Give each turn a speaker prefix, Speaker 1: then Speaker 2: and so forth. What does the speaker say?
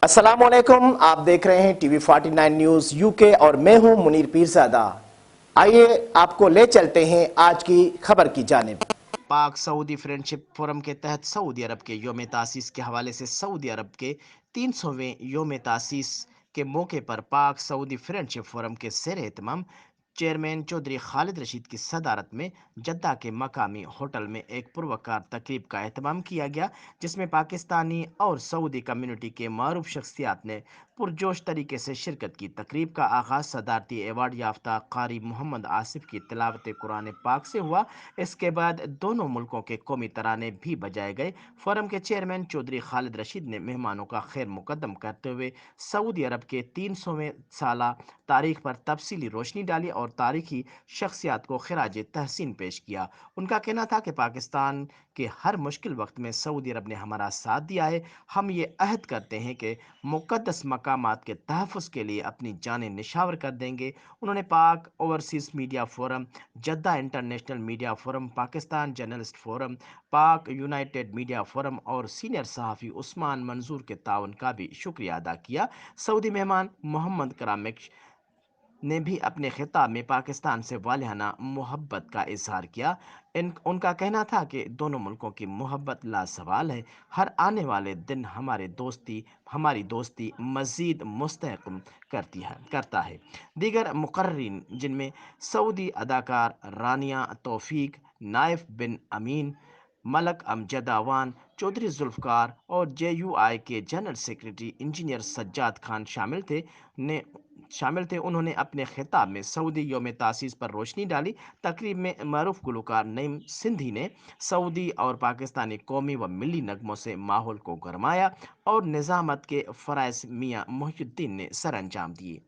Speaker 1: अस्सलाम वालेकुम। आप देख रहे हैं टीवी 49 न्यूज यूके और मैं हूं मुनीर पीरजादा। आइए आपको ले चलते हैं आज की खबर की जानिब। पाक सऊदी फ्रेंडशिप फोरम के तहत सऊदी अरब के योम तासीस के हवाले से सऊदी अरब के 300वें योम तासीस के मौके पर पाक सऊदी फ्रेंडशिप फोरम के सर एहतमाम चेयरमैन चौधरी खालिद रशीद की सदारत में जद्दा के मकामी होटल में एक पुरवकार तकरीब का एहतमाम किया गया, जिसमें पाकिस्तानी और सऊदी कम्युनिटी के मारूफ शख्सियात ने पुरजोश तरीके से शिरकत की। तकरीब का आगाज़ सदारती एवार्ड याफ्ता कारी मोहम्मद आसिफ की तिलावत कुरान पाक से हुआ। इसके बाद दोनों मुल्कों के कौमी तराने भी बजाए गए। फोरम के चेयरमैन चौधरी खालिद रशीद ने मेहमानों का खैर मुकदम करते हुए सऊदी अरब के 300वें साला तारीख पर तफसीली रोशनी डाली और तारीखी शख्सियात को खराज तहसीन पेश किया। उनका कहना था कि पाकिस्तान के हर मुश्किल वक्त में सऊदी अरब ने हमारा साथ दिया है। हम ये अहद करते हैं कि मुक़द्दस मकामात के तहफ़्फ़ुज़ के लिए अपनी जानें निछावर कर देंगे। उन्होंने पाक overseas media forum, Jeddah international media forum, Pakistan journalist forum, पाक यूनाइटेड मीडिया फोरम और सीनियर सहाफ़ी उस्मान मंजूर के ताउन का भी शुक्रिया अदा किया। सऊदी मेहमान मोहम्मद करामिक ने भी अपने खिताब में पाकिस्तान से वालिहाना मोहब्बत का इजहार किया। उनका कहना था कि दोनों मुल्कों की मोहब्बत लासवाल है। हर आने वाले दिन हमारी दोस्ती मज़ीद मुस्तहकम करता है। दीगर मुकर्रीन, जिनमें सऊदी अदाकार रानिया तौफीक, नाइफ बिन अमीन, मलक अमजद अवान, चौधरी जुल्फ़कार और JUI के general secretary engineer Sajjad Khan शामिल थे। उन्होंने अपने खिताब में सऊदी योम तासीस पर रोशनी डाली। तकरीब में मरूफ गुलकार नईम सिंधी ने सऊदी और पाकिस्तानी कौमी व मिली नगमों से माहौल को गरमाया और निज़ामत के फ़राइज़ मियाँ मोहिउद्दीन ने सर अंजाम दिए।